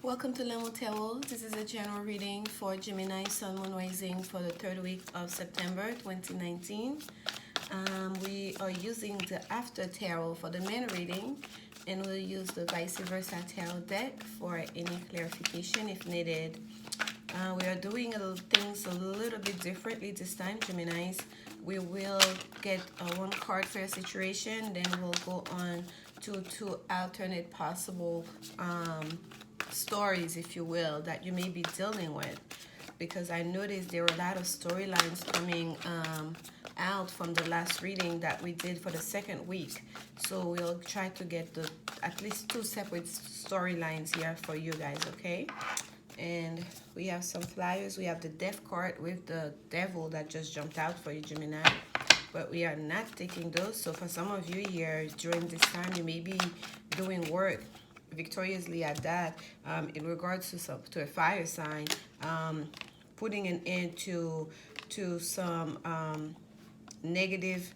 Welcome to Lanmoutarot. This is a general reading for Gemini, Sun, Moon, Rising for the third week of September 2019. We are using the After Tarot for the main reading, and we'll use the ViceVersa Tarot deck for any clarification if needed. We are doing things a little bit differently this time, Geminis. We will get one card for a situation, then we'll go on to two alternate possible stories, if you will, that you may be dealing with, because I noticed there were a lot of storylines coming out from the last reading that we did for the second week. So we'll try to get at least two separate storylines here for you guys, okay? And we have some flyers. We have the Death card with the Devil that just jumped out for you, Gemini, but we are not taking those. So for some of you here during this time, you may be doing work victoriously at that, in regards to a fire sign, putting an end to some negative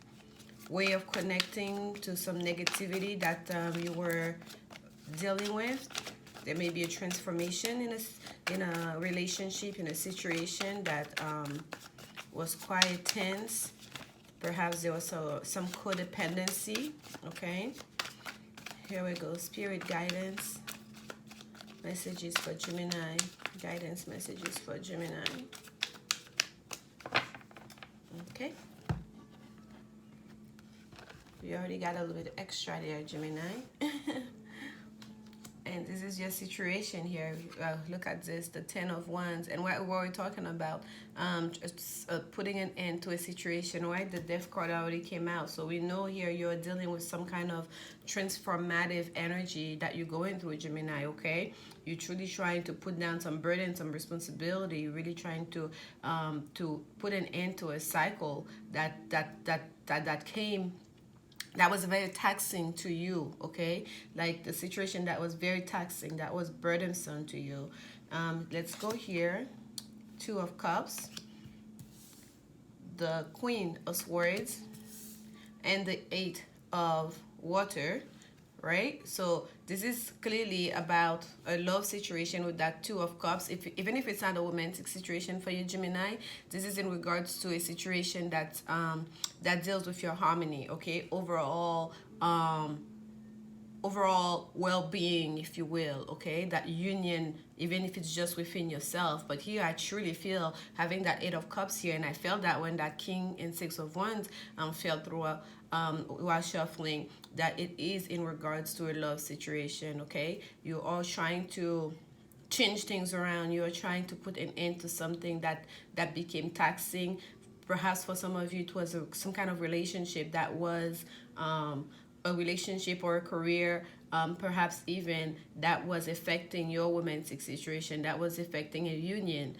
way of connecting, to some negativity that you were dealing with. There may be a transformation in a relationship, in a situation that was quite tense. Perhaps there was some codependency, okay? Here we go. Spirit guidance messages for Gemini. Guidance messages for Gemini. Okay. We already got a little bit extra there, Gemini. And this is your situation here. Look at this, the 10 of Wands. And what were we talking about? Putting an end to a situation, right? The Death card already came out. So we know here you're dealing with some kind of transformative energy that you're going through, Gemini, okay? You're truly trying to put down some burden, some responsibility. You're really trying to put an end to a cycle that came, that was very taxing to you, okay? Like the situation that was very taxing, that was burdensome to you. Let's go here. Two of Cups, the Queen of Swords, and the Eight of Water, right? So this is clearly about a love situation with that Two of Cups. Even if it's not a romantic situation for you, Gemini, this is in regards to a situation that deals with your harmony, okay? Overall well-being, if you will, okay? That union, even if it's just within yourself. But here I truly feel, having that Eight of Cups here, and I felt that when that King and Six of Wands fell through while shuffling, that it is in regards to a love situation, okay? You're all trying to change things around. You're trying to put an end to something that became taxing. Perhaps for some of you it was some kind of relationship that was a relationship or a career, perhaps even that was affecting your romantic situation, that was affecting a union,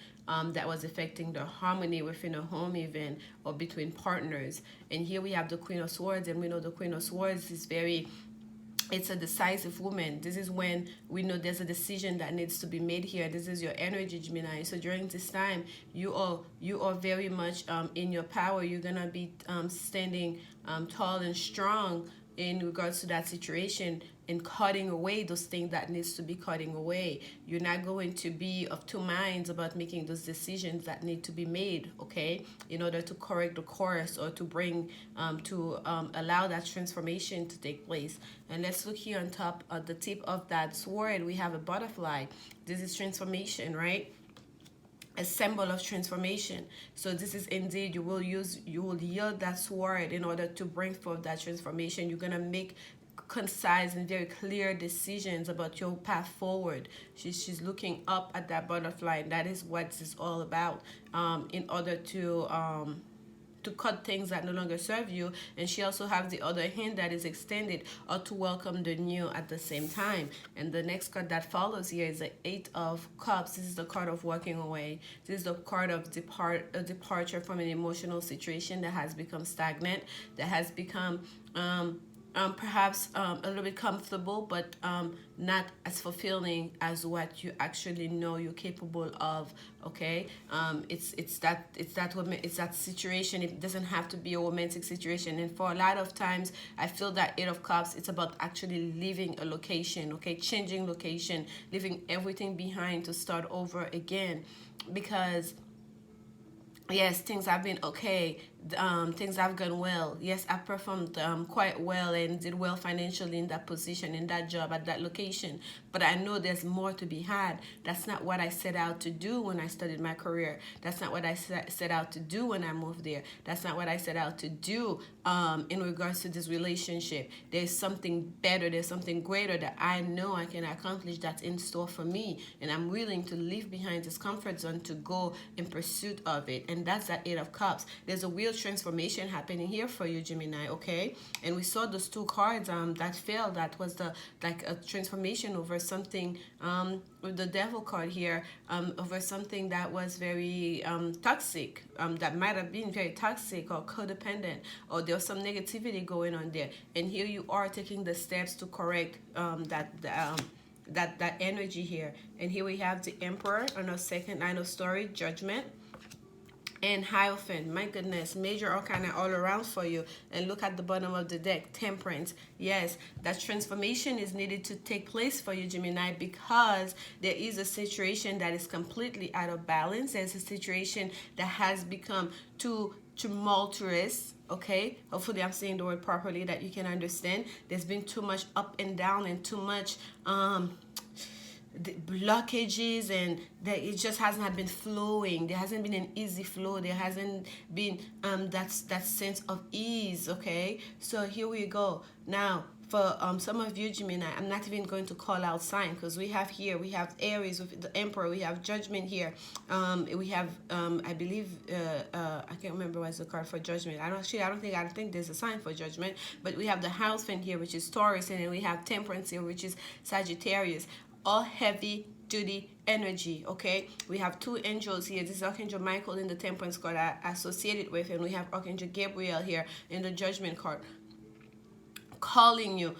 that was affecting the harmony within a home even, or between partners. And here we have the Queen of Swords, and we know the Queen of Swords is it's a decisive woman. This is when we know there's a decision that needs to be made here. This is your energy, Gemini. So during this time, you are very much in your power. You're gonna be standing tall and strong in regards to that situation and cutting away those things that needs to be cutting away. You're not going to be of two minds about making those decisions that need to be made, okay, in order to correct the course or to bring allow that transformation to take place. And let's look here on top, at the tip of that sword, we have a butterfly. This is transformation, right? A symbol of transformation. So this is indeed, you will yield that sword in order to bring forth that transformation. You're gonna make concise and very clear decisions about your path forward. She's looking up at that butterfly, and that is what it's all about, in order to cut things that no longer serve you. And she also has the other hand that is extended, or to welcome the new at the same time. And the next card that follows here is the Eight of Cups. This is the card of walking away. This is the card of departure from an emotional situation that has become stagnant, that has become perhaps a little bit comfortable, but not as fulfilling as what you actually know you're capable of. Okay, it's that situation. It doesn't have to be a romantic situation, and for a lot of times, I feel that Eight of Cups, it's about actually leaving a location. Okay, changing location, leaving everything behind to start over again, because yes, things have been okay. Things have gone well. Yes, I performed quite well and did well financially in that position, in that job, at that location. But I know there's more to be had. That's not what I set out to do when I started my career. That's not what I set out to do when I moved there. That's not what I set out to do in regards to this relationship. There's something better. There's something greater that I know I can accomplish that's in store for me. And I'm willing to leave behind this comfort zone to go in pursuit of it. And that's that Eight of Cups. There's a real transformation happening here for you, Gemini, okay? And we saw those two cards that failed. That was the like a transformation over something with the Devil card here, over something that was very toxic, that might have been very toxic or codependent, or there was some negativity going on there. And here you are taking the steps to correct that energy here. And here we have the Emperor on our second line of story, Judgment, and Hierophant. My goodness, major arcana all around for you. And look at the bottom of the deck, Temperance. Yes, that transformation is needed to take place for you, Gemini, because there is a situation that is completely out of balance. There's a situation that has become too tumultuous. Okay, hopefully I'm saying the word properly that you can understand. There's been too much up and down and too much the blockages, and that it just hasn't been flowing. There hasn't been an easy flow. There hasn't been that sense of ease. Okay, so here we go. Now for some of you, Gemini, I'm not even going to call out sign, because we have Aries with the Emperor, we have Judgment here, we have I believe I can't remember what's the card for Judgment. I don't think there's a sign for Judgment, but we have the Hierophant here, which is Taurus, and then we have Temperance here, which is Sagittarius. All heavy duty energy. Okay, we have two angels here. This is Archangel Michael in the Temperance card I associated with, and we have Archangel Gabriel here in the Judgment card, calling you,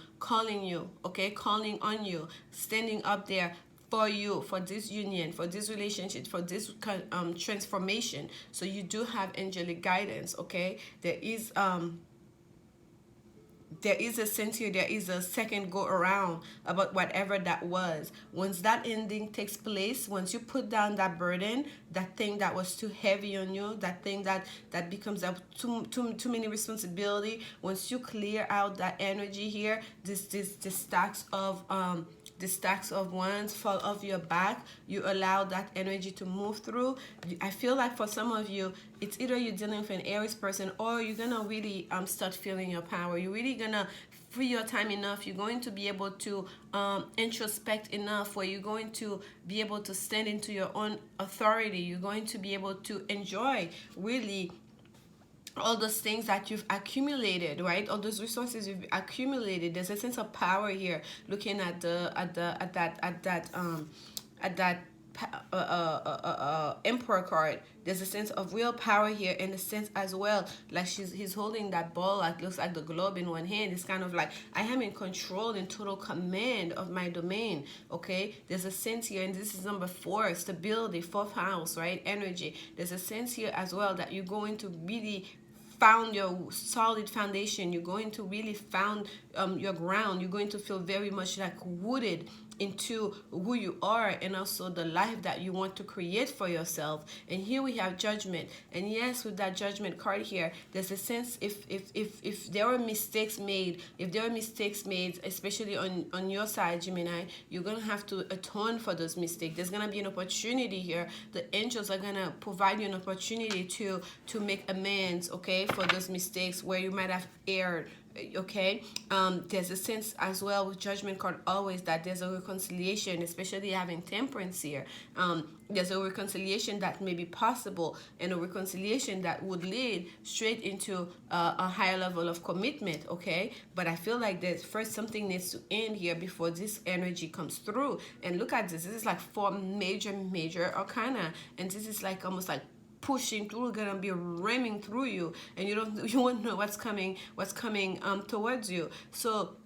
okay, calling on you, standing up there for you, for this union, for this relationship, for this transformation. So you do have angelic guidance. Okay, there is a sense here, there is a second go around about whatever that was. Once that ending takes place, once you put down that burden, that thing that was too heavy on you, that thing that becomes too many responsibility, once you clear out that energy here, this the stacks of wands fall off your back, you allow that energy to move through. I feel like for some of you, it's either you're dealing with an Aries person, or you're gonna really start feeling your power. You're really gonna free your time enough. You're going to be able to introspect enough where you're going to be able to stand into your own authority. You're going to be able to enjoy really all those things that you've accumulated, right? All those resources you've accumulated. There's a sense of power here. Looking at that Emperor card, there's a sense of real power here, in a sense as well, like he's holding that ball, like looks like the globe in one hand. It's kind of like, I am in control, in total command of my domain. Okay, there's a sense here, and this is number 4, stability, 4th house, right? Energy. There's a sense here as well that you're going to really found your solid foundation. You're going to really found your ground. You're going to feel very much like rooted into who you are, and also the life that you want to create for yourself. And here we have Judgment, and yes, with that Judgment card here, there's a sense if there were mistakes made, especially on your side, Gemini, you're gonna have to atone for those mistakes. There's gonna be an opportunity here. The angels are gonna provide you an opportunity to make amends, okay, for those mistakes where you might have erred. Okay, there's a sense as well with Judgment card always that there's a reconciliation, especially having Temperance here. There's a reconciliation that may be possible, and a reconciliation that would lead straight into a higher level of commitment. Okay, but I feel like there's first something needs to end here before this energy comes through. And look at this. This is like 4 major arcana, and this is like almost like pushing through, gonna be ramming through you, and you won't know what's coming towards you. So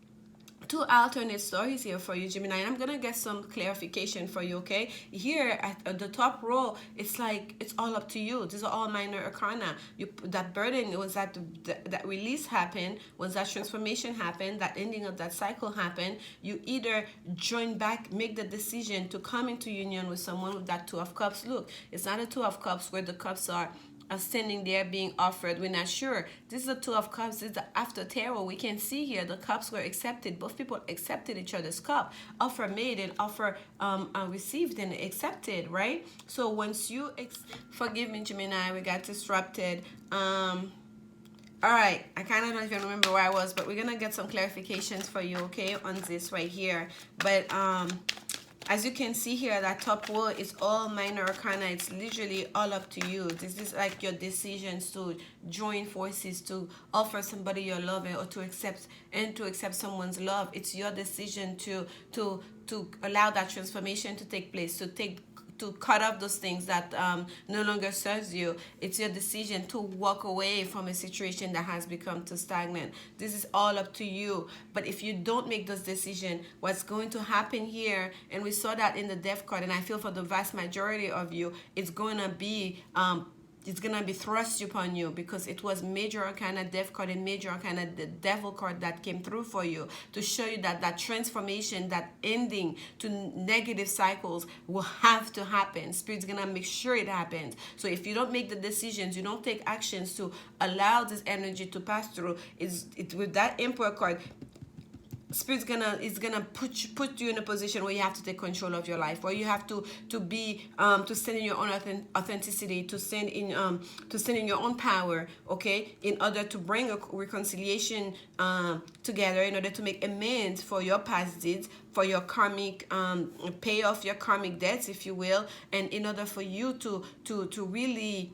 two alternate stories here for you, Gemini, and I'm gonna get some clarification for you. Okay, here at the top row, it's like it's all up to you. These are all minor arcana. That burden was that release happened, was that transformation happened, that ending of that cycle happened. You either join back, make the decision to come into union with someone with that Two of Cups. Look, it's not a Two of Cups where the cups are standing there being offered. We're not sure. This is the Two of Cups. This is the after tarot. We can see here the cups were accepted. Both people accepted each other's cup. Offer made and offer received and accepted, right? So once you forgive me, Gemini, we got disrupted. All right, I kind of don't even remember where I was, but we're gonna get some clarifications for you, okay, on this right here. But as you can see here, that top row is all minor arcana. It's literally all up to you. This is like your decisions to join forces, to offer somebody your love, or to accept someone's love. It's your decision to allow that transformation to take place, to cut off those things that no longer serves you. It's your decision to walk away from a situation that has become too stagnant. This is all up to you. But if you don't make those decisions, what's going to happen here, and we saw that in the Death card, and I feel for the vast majority of you, it's going to be thrust upon you, because it was major arcana Death card and major arcana the Devil card that came through for you to show you that transformation, that ending to negative cycles will have to happen. Spirit's gonna make sure it happens. So if you don't make the decisions, you don't take actions to allow this energy to pass through, with that Emperor card, Spirit's gonna put you in a position where you have to take control of your life, where you have to stand in your own authenticity, to stand in your own power, okay, in order to bring a reconciliation together, in order to make amends for your past deeds, for your karmic pay off your karmic debts, if you will, and in order for you to really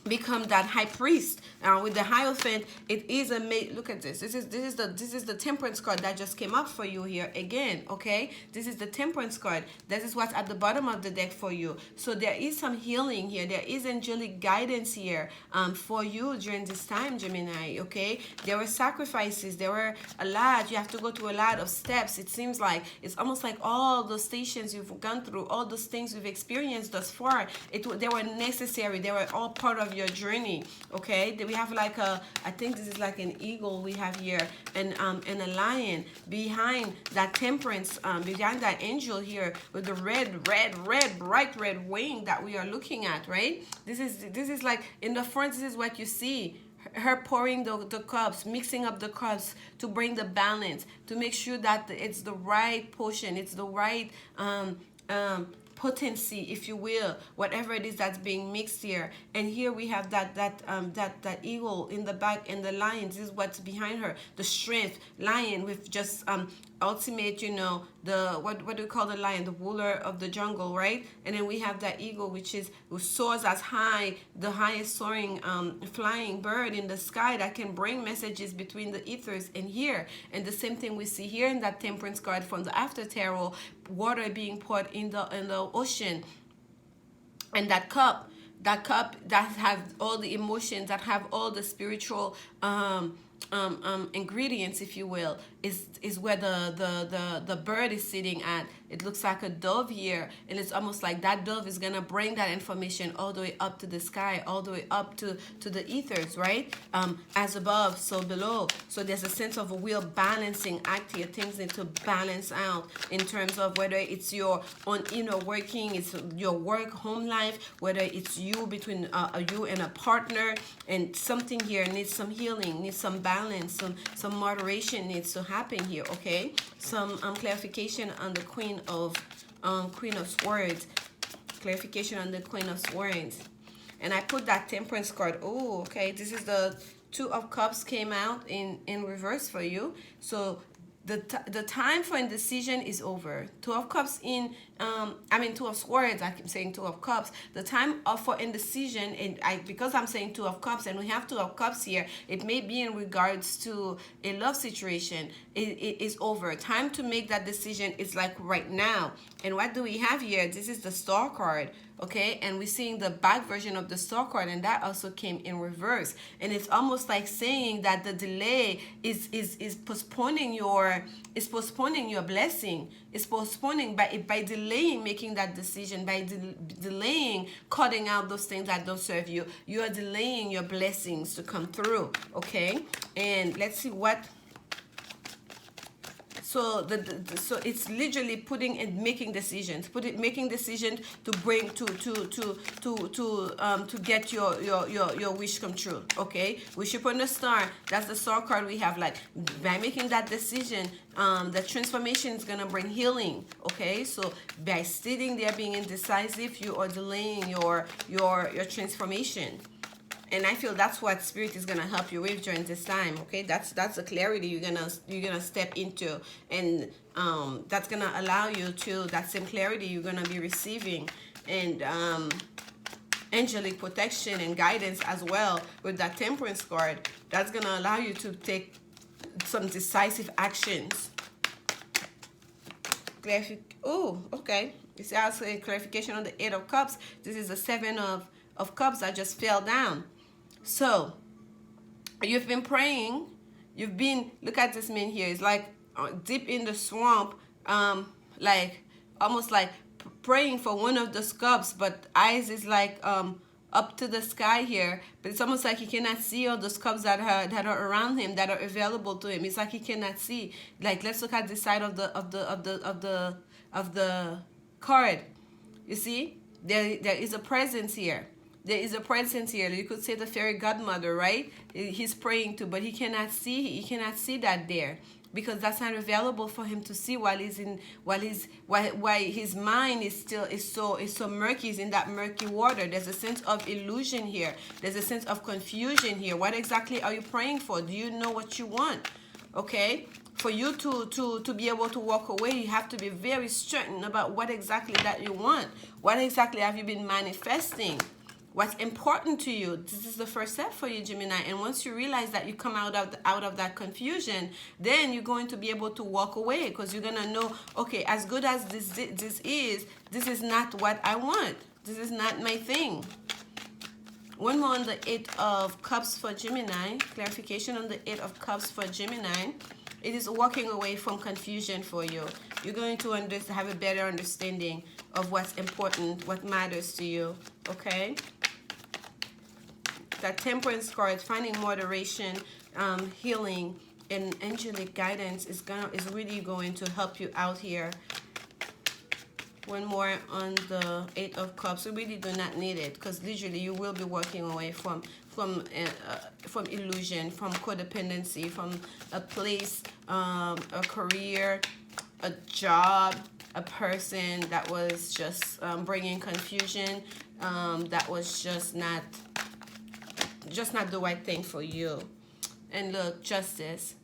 become that high priest. With the Hierophant, it is look at this. This is the Temperance card that just came up for you here again. Okay, this is the Temperance card. This is what's at the bottom of the deck for you. So there is some healing here. There is angelic guidance here for you during this time, Gemini. Okay, there were sacrifices. There were a lot. You have to go through a lot of steps. It seems like it's almost like all those stations you've gone through, all those things you've experienced thus far, they were necessary. They were all part of your journey. Okay, we have like I think this is like an eagle we have here, and a lion behind that Temperance, behind that angel here with the red, bright red wing that we are looking at, right? This is like in the front. This is what you see. Her pouring the cups, mixing up the cups to bring the balance, to make sure that it's the right potion, it's the right potency, if you will, whatever it is that's being mixed here. And here we have that eagle in the back, and the lion. This is what's behind her, the strength lion with just ultimate, you know, the what do we call the lion, the ruler of the jungle, right? And then we have that eagle, which soars as high, the highest soaring flying bird in the sky that can bring messages between the ethers and here. And the same thing we see here in that Temperance card from the After Tarot, water being poured in the ocean, and that cup that have all the emotions, that have all the spiritual ingredients, if you will, is where the bird is sitting at. It looks like a dove here, and it's almost like that dove is gonna bring that information all the way up to the sky, all the way up to the ethers, right? As above, so below. So there's a sense of a real balancing act here. Things need to balance out in terms of whether it's your own inner working, it's your work, home life, whether it's you between you and a partner, and something here needs some healing, needs some balance, some moderation needs to happen here. Okay, some clarification on the Queen of Swords, clarification on the Queen of Swords. And I put that Temperance card. Oh, okay, this is the Two of Cups came out in reverse for you. So the time for indecision is over. Two of Cups in Two of Swords, I keep saying Two of Cups. The time for indecision, and because I'm saying Two of Cups and we have Two of Cups here, it may be in regards to a love situation. It is over. Time to make that decision is like right now. And what do we have here? This is the Star card. okay? And we're seeing the back version of the Star card, and that also came in reverse. And it's almost like saying that the delay is postponing your blessing. It's postponing by delaying making that decision, by delaying cutting out those things that don't serve you. You are delaying your blessings to come through, okay? And let's see what. So so it's literally putting and making decisions, making decisions to bring to get your wish come true. Okay, Worship on the Star. That's the Star card we have. Like, by making that decision, the transformation is gonna bring healing. Okay, so by sitting there being indecisive, you are delaying your transformation. And I feel that's what Spirit is gonna help you with during this time. Okay, that's the clarity you're gonna step into, and that's gonna allow you to, that same clarity you're gonna be receiving, and angelic protection and guidance as well with that Temperance card. That's gonna allow you to take some decisive actions. Oh, okay. You see, I say clarification on the 8 of Cups. This is the 7 of Cups that just fell down. So you've been praying, you've been, look at this man here, it's like deep in the swamp, like almost like praying for one of those cups, but eyes is like up to the sky here, but it's almost like he cannot see all those cups that are around him, that are available to him. It's like he cannot see. Like, let's look at this side of the card. You see, there is a presence here. There is a presence here. You could say the fairy godmother, right? He's praying to, but he cannot see. He cannot see that there, because that's not available for him to see while his mind is so murky. He's in that murky water. There's a sense of illusion here. There's a sense of confusion here. What exactly are you praying for? Do you know what you want? Okay. For you to be able to walk away, you have to be very certain about what exactly that you want. What exactly have you been manifesting? What's important to you? This is the first step for you, Gemini. And once you realize that you come out of that confusion, then you're going to be able to walk away, because you're gonna know, okay, as good as this is not what I want. This is not my thing. One more on the 8 of Cups for Gemini. Clarification on the 8 of Cups for Gemini. It is walking away from confusion for you. You're going to have a better understanding of what's important, what matters to you, okay? That Temperance card, finding moderation, healing, and angelic guidance is really going to help you out here. One more on the 8 of Cups. We really do not need it, because literally you will be walking away from illusion, from codependency, from a place, a career, a job, a person that was just bringing confusion, that was just not the right thing for you. And look, Justice.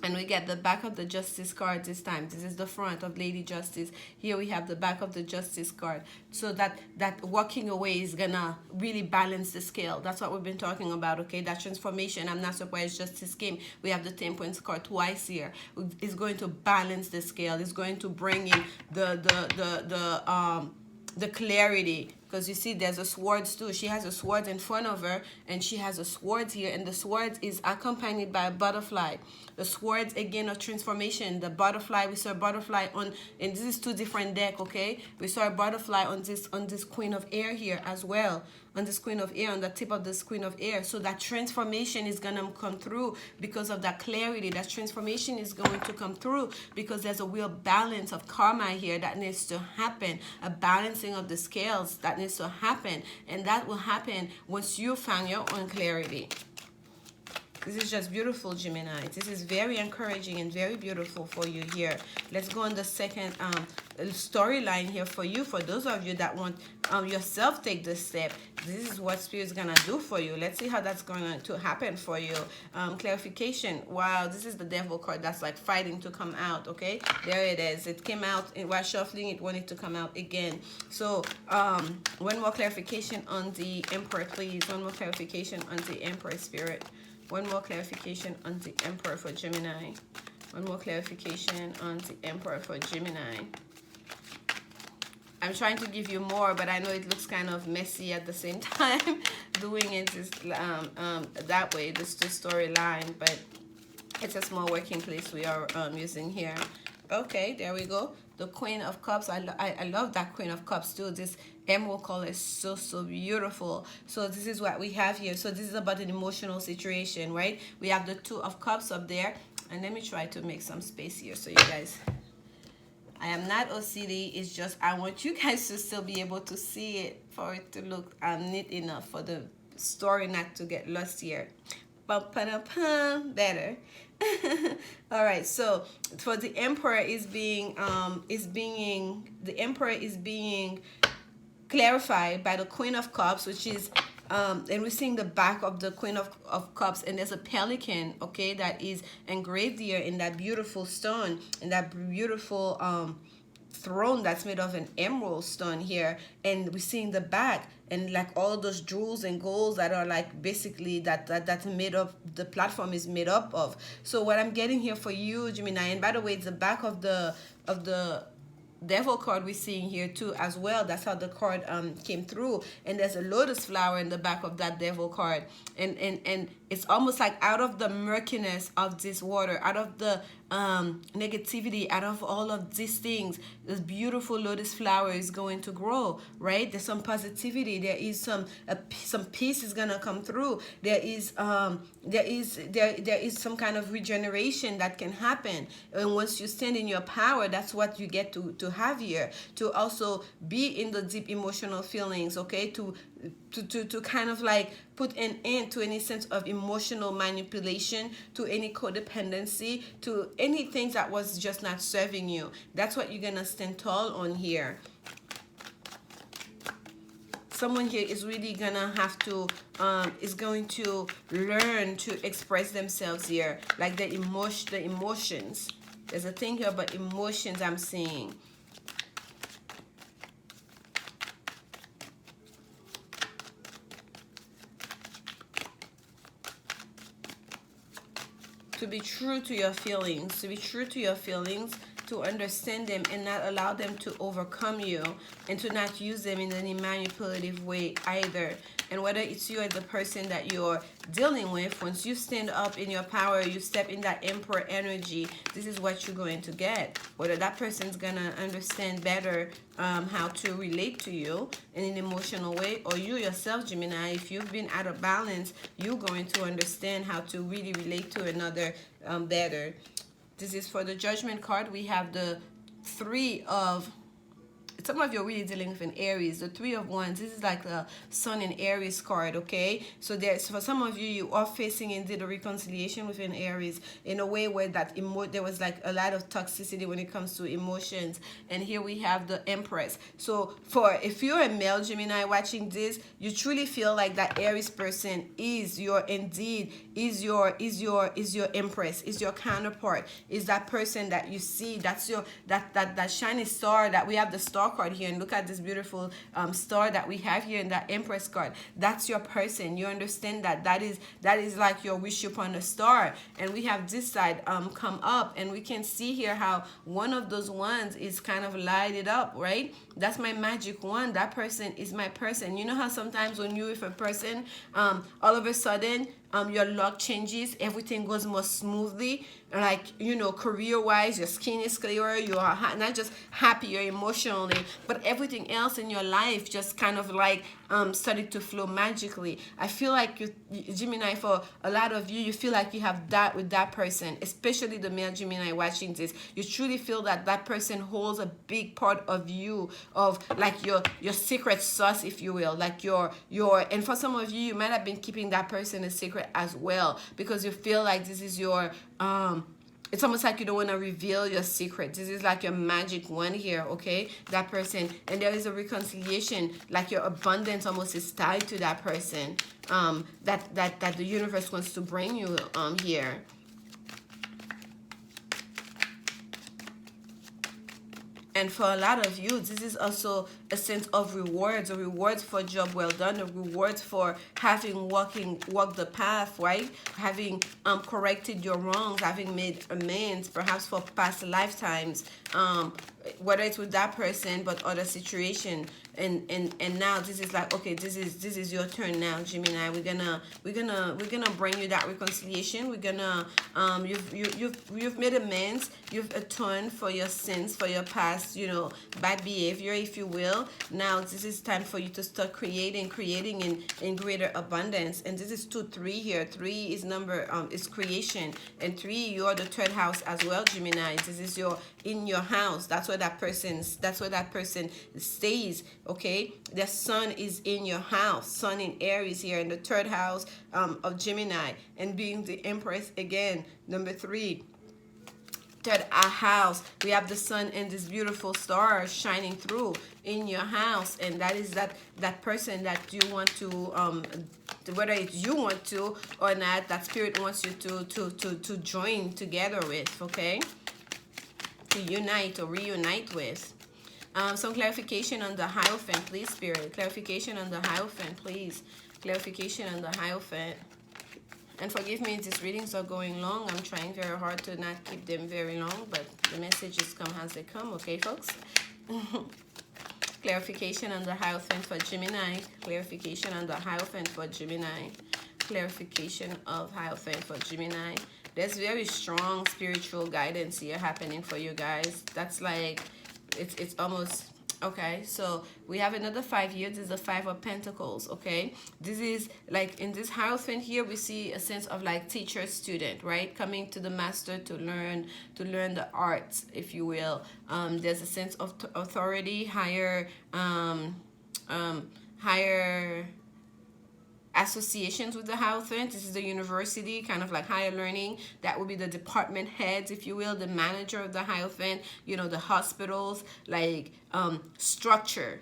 And we get the back of the Justice card this time. This is the front of Lady Justice. Here we have the back of the Justice card. So that walking away is gonna really balance the scale. That's what we've been talking about, okay? That transformation. I'm not surprised Justice came. We have the Temperance card twice here. It's going to balance the scale. It's going to bring in the clarity. Because you see, there's a swords too. She has a sword in front of her, and she has a sword here, and the sword is accompanied by a butterfly. The swords, again, of transformation. The butterfly, we saw a butterfly on, and this is 2 different decks, okay? We saw a butterfly on this Queen of Air here as well. On this Queen of Air, on the tip of this Queen of Air. So that transformation is going to come through because of that clarity. That transformation is going to come through because there's a real balance of karma here that needs to happen. A balancing of the scales that needs to happen. And that will happen once you find your own clarity. This is just beautiful, Gemini. This is very encouraging and very beautiful for you here. Let's go on the second storyline here for you. For those of you that want yourself take this step, this is what Spirit's going to do for you. Let's see how that's going to happen for you. Clarification. Wow, this is the Devil card that's like fighting to come out, okay? There it is. It came out, and while shuffling, it wanted to come out again. So, one more clarification on the Emperor, please. One more clarification on the Emperor, Spirit. One more clarification on the Emperor for Gemini. One more clarification on the Emperor for Gemini. I'm trying to give you more, but I know it looks kind of messy at the same time doing it is, that way, this storyline, but it's a small working place we are using here. Okay, there we go. The Queen of Cups. I love that Queen of Cups too. This emerald color is so beautiful. So this is what we have here. So this is about an emotional situation, right? We have the Two of Cups up there. And let me try to make some space here so you guys... I am not OCD, it's just I want you guys to still be able to see it for it to look neat enough for the story not to get lost here. Better. All right, so for the Emperor is being clarified by the Queen of Cups, which is and we're seeing the back of the Queen of Cups, and there's a pelican, okay, that is engraved here in that beautiful stone, in that beautiful throne that's made of an emerald stone here. And we're seeing the back and like all those jewels and golds that are like basically that's made up, the platform is made up of. So what I'm getting here for you, Gemini, and by the way, it's the back of the Devil card we're seeing here too as well. That's how the card came through, and there's a lotus flower in the back of that Devil card, and it's almost like out of the murkiness of this water, out of the negativity, out of all of these things, this beautiful lotus flower is going to grow, right? There's some positivity, there is some peace is gonna come through, there is some kind of regeneration that can happen. And once you stand in your power, that's what you get to have here, to also be in the deep emotional feelings, okay, to kind of like put an end to any sense of emotional manipulation, to any codependency, to anything that was just not serving you. That's what you're gonna stand tall on here. Someone here is really gonna have to is going to learn to express themselves here, like the emotions. There's a thing here about emotions I'm seeing. To be true to your feelings, to understand them and not allow them to overcome you, and to not use them in any manipulative way either. And whether it's you as the person that you're dealing with, once you stand up in your power, you step in that Emperor energy, this is what you're going to get. Whether that person's gonna understand better how to relate to you in an emotional way, or you yourself, Gemini, if you've been out of balance, you're going to understand how to really relate to another better. This is for the Judgment card. We have the Three of... Some of you are really dealing with an Aries. The Three of Wands, this is like the Sun in Aries card, okay? So there's, for some of you, you are facing indeed a reconciliation with an Aries in a way where that there was like a lot of toxicity when it comes to emotions. And here we have the Empress. So if you're a male Gemini watching this, you truly feel like that Aries person is your Empress, is your counterpart, is that person that you see, that's your that shiny star that we have, the star card here, and look at this beautiful star that we have here in that Empress card. That's your person. You understand that is like your wish upon a star. And we have this side come up, and we can see here how one of those ones is kind of lighted up, right? That's my magic wand. That person is my person. You know how sometimes when you're with a person, all of a sudden your luck changes, everything goes more smoothly, like, you know, career-wise, your skin is clearer, you are not just happier emotionally, but everything else in your life just kind of like started to flow magically. I feel like you, Gemini, for a lot of you, you feel like you have that with that person, especially the male Gemini watching this. You truly feel that that person holds a big part of you, of like your secret sauce, if you will, like your and for some of you, you might have been keeping that person a secret as well, because you feel like this is your it's almost like you don't want to reveal your secret. This is like your magic one here, okay? That person, and there is a reconciliation, like your abundance almost is tied to that person, that the universe wants to bring you here. And for a lot of you, this is also a sense of rewards, a rewards for a job well done, a rewards for having walked the path, right? Having corrected your wrongs, having made amends, perhaps for past lifetimes, whether it's with that person but other situation. And now this is like, okay, this is your turn now, Gemini. We're gonna bring you that reconciliation. We're gonna you've made amends, you've atoned for your sins, for your past, you know, bad behavior, if you will. Now this is time for you to start creating in greater abundance. And this is 2-3 here. 3 is number is creation, and 3, you're the third house as well, Gemini. This is your in your house. That's where that person stays. Okay, the sun is in your house. Sun in Aries here in the third house of Gemini, and being the Empress again, number 3. Third house, we have the sun and this beautiful star shining through in your house, and that is that person that you want to whether it's you want to or not, that spirit wants you to join together with, okay, to unite or reunite with. Some clarification on the Hierophant, please, Spirit. Clarification on the Hierophant, please. Clarification on the Hierophant. And forgive me, these readings are going long. I'm trying very hard to not keep them very long, but the messages come as they come, okay, folks? Clarification on the Hierophant for Gemini. Clarification on the Hierophant for Gemini. Clarification of Hierophant for Gemini. There's very strong spiritual guidance here happening for you guys. That's like, it's almost, okay, so we have another 5 years. This is the 5 of Pentacles, okay? This is like in this Hierophant here, we see a sense of like teacher student, right? Coming to the master to learn the arts, if you will. There's a sense of authority, higher associations with the Hierophant. This is the university, kind of like higher learning. That would be the department heads, if you will, the manager of the Hierophant, you know, the hospitals, like structure,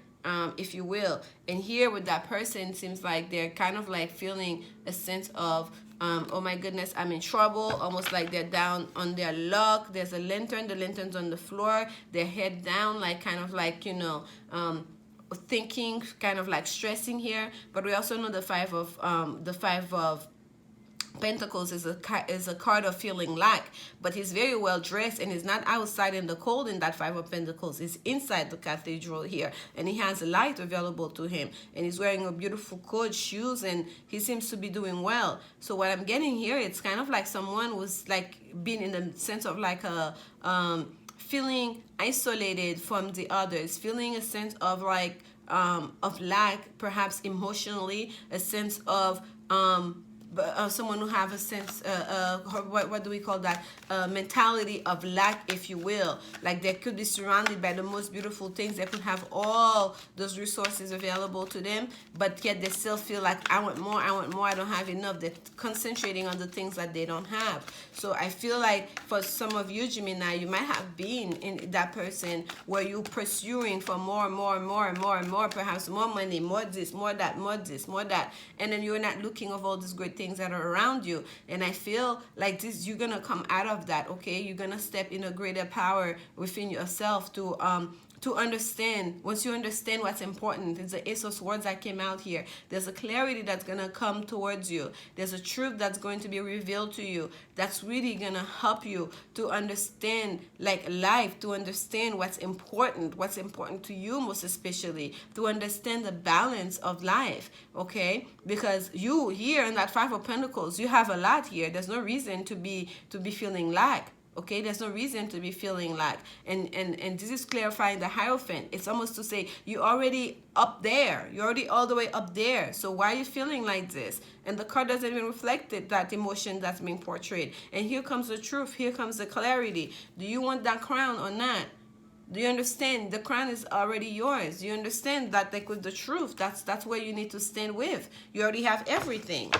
if you will. And here with that person, seems like they're kind of like feeling a sense of oh my goodness, I'm in trouble, almost like they're down on their luck. There's a lantern, the lantern's on the floor, their head down, like kind of like, you know, thinking, kind of like stressing here. But we also know the 5 of Pentacles is a card of feeling lack, but he's very well dressed and he's not outside in the cold. In that 5 of Pentacles, he's inside the cathedral here, and he has light available to him, and he's wearing a beautiful coat, shoes, and he seems to be doing well. So what I'm getting here, it's kind of like someone who's like being in the sense of like a feeling isolated from the others, feeling a sense of like of lack, perhaps emotionally, a sense of someone who have a sense, what do we call that, mentality of lack, if you will. Like they could be surrounded by the most beautiful things, they could have all those resources available to them, but yet they still feel like, I want more, I don't have enough. They're concentrating on the things that they don't have. So I feel like for some of you, Gemini, you might have been in that person where you're pursuing for more, perhaps more money, more this, more that, more this, more that, and then you're not looking of all these great things that are around you. And I feel like this, you're gonna come out of that, okay? You're gonna step in a greater power within yourself to understand. Once you understand what's important, it's the Ace of Swords that came out here. There's a clarity that's gonna come towards you. There's a truth that's going to be revealed to you that's really gonna help you to understand like life, to understand what's important to you, most especially to understand the balance of life, okay? Because you here in that 5 of Pentacles, you have a lot here. There's no reason to be feeling lack. Okay, there's no reason to be feeling lack. And this is clarifying the Hierophant. It's almost to say you're already up there. You're already all the way up there. So why are you feeling like this? And the card doesn't even reflect it, that emotion that's being portrayed. And here comes the truth. Here comes the clarity. Do you want that crown or not? Do you understand? The crown is already yours. Do you understand that, like with the truth, that's where you need to stand with. You already have everything.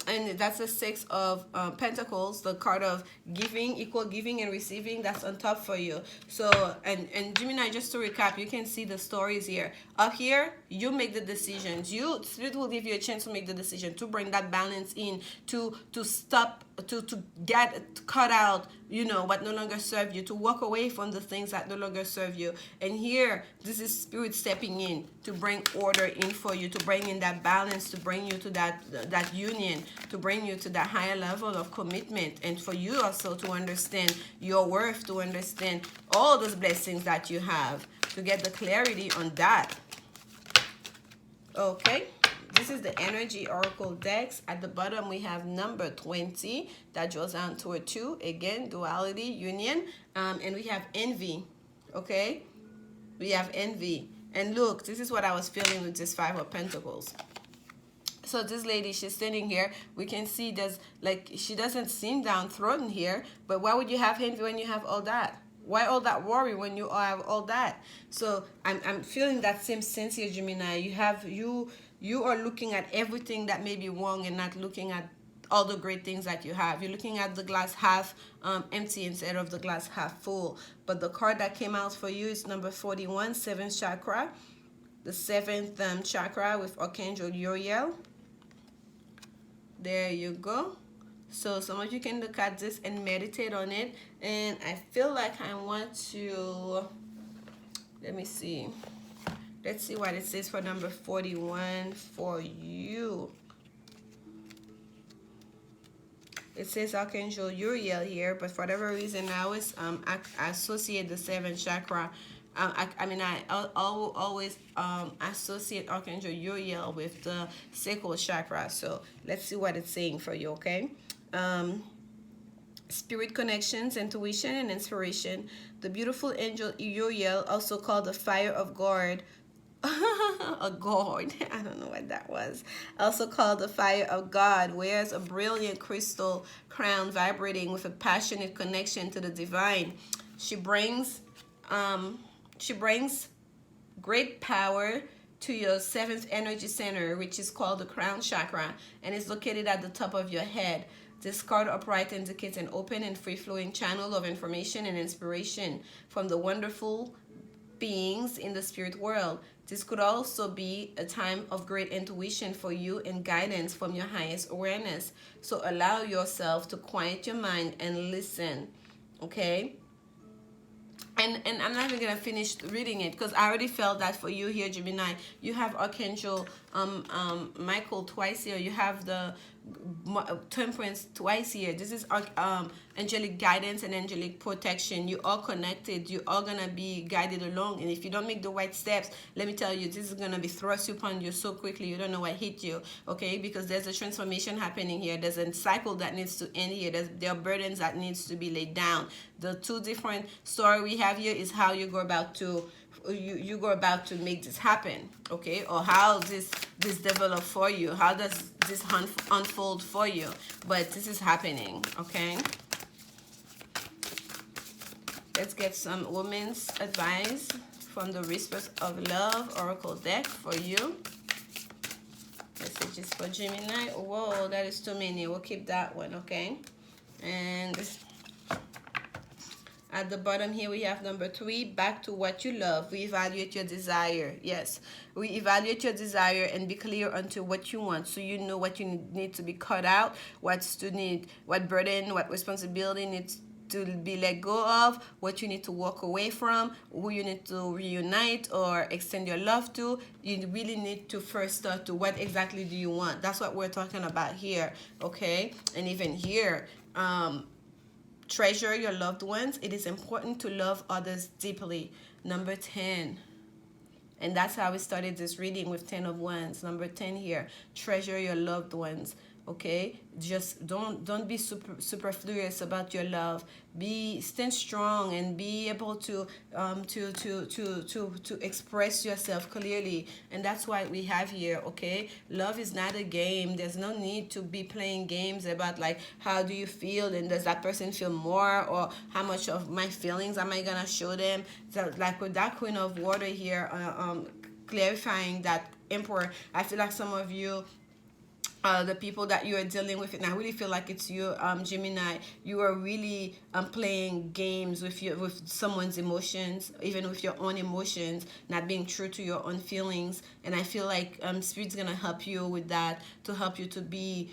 And that's the 6 of Pentacles, the card of giving, equal giving and receiving. That's on top for you. So, and Gemini, just to recap, you can see the stories here. Up here, you make the decisions. Spirit will give you a chance to make the decision, to bring that balance in, to stop to get cut out, you know, what no longer serve you, to walk away from the things that no longer serve you. And here, this is spirit stepping in to bring order in for you, to bring in that balance, to bring you to that union, to bring you to that higher level of commitment, and for you also to understand your worth, to understand all those blessings that you have, to get the clarity on that. Okay, this is the energy oracle decks. At the bottom we have number 20 that draws down to a 2, again duality, union, and we have envy. Okay, we have envy, and look, this is what I was feeling with this 5 of Pentacles. So this lady, she's standing here. We can see there's like, she doesn't seem downtrodden here, but why would you have envy when you have all that? Why all that worry when you have all that? So I'm feeling that same sense here, Gemini. You are looking at everything that may be wrong and not looking at all the great things that you have. You're looking at the glass half empty instead of the glass half full. But the card that came out for you is number 41, 7th chakra. The 7th chakra with Archangel Uriel. There you go. So some of you can look at this and meditate on it. And I feel like I want to, let me see. Let's see what it says for number 41 for you. It says Archangel Uriel here, but for whatever reason I always associate the 7th chakra. I always associate Archangel Uriel with the sacral chakra. So let's see what it's saying for you, okay? Spirit connections, intuition, and inspiration. The beautiful angel Uriel, also called the fire of God, a god, I don't know what that was, also called the fire of God, wears a brilliant crystal crown vibrating with a passionate connection to the divine. She brings great power to your 7th energy center, which is called the crown chakra, and is located at the top of your head. This card upright indicates an open and free-flowing channel of information and inspiration from the wonderful beings in the spirit world. This could also be a time of great intuition for you and guidance from your highest awareness. So allow yourself to quiet your mind and listen, okay? And I'm not even gonna finish reading it because I already felt that for you here, Gemini. You have Archangel Michael twice here. You have the Temperance twice here. This is angelic guidance and angelic protection. You are connected. You are gonna be guided along. And if you don't make the right steps, let me tell you, this is gonna be thrust upon you so quickly you don't know what hit you. Okay, because there's a transformation happening here. There's a cycle that needs to end here. There are burdens that needs to be laid down. The two different story we have here is how you go about to you go about to make this happen, okay? Or how this develop for you. How does this unfold for you? But this is happening, okay? Let's get some women's advice from the Whispers of Love Oracle deck for you. Messages for Gemini. Whoa, that is too many. We'll keep that one, okay? And at the bottom here, we have number 3, back to what you love. We evaluate your desire. Yes, we evaluate your desire and be clear unto what you want, so you know what you need to be cut out, what burden, what responsibility needs to be let go of, what you need to walk away from, who you need to reunite or extend your love to. You really need to first start to what exactly do you want. That's what we're talking about here, okay? And even here, treasure your loved ones. It is important to love others deeply. Number 10. And that's how we started this reading with 10 of Wands. Number 10 here. Treasure your loved ones. Okay? Just don't be superfluous about your love. Stand strong and be able to express yourself clearly. And that's why we have here, okay? Love is not a game. There's no need to be playing games about like how do you feel and does that person feel more, or how much of my feelings am I gonna show them. So like with that Queen of Water here, clarifying that Emperor, I feel like some of you, the people that you are dealing with, and I really feel like it's you, Gemini, you are really playing games with someone's emotions, even with your own emotions, not being true to your own feelings. And I feel like Spirit's gonna help you with that, to help you to be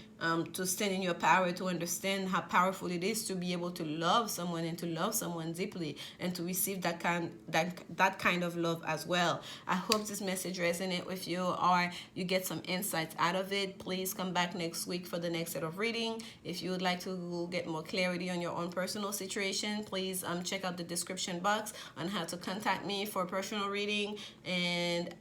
to stand in your power, to understand how powerful it is to be able to love someone and to love someone deeply and to receive that kind of love as well. I hope this message resonates with you, or you get some insights out of it. Please come back next week for the next set of reading. If you would like to get more clarity on your own personal situation, please check out the description box on how to contact me for a personal reading. And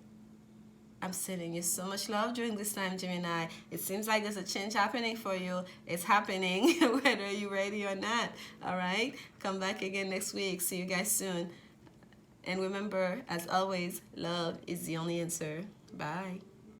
I'm sending you so much love during this time, Gemini. It seems like there's a change happening for you. It's happening whether you're ready or not. All right? Come back again next week. See you guys soon. And remember, as always, love is the only answer. Bye.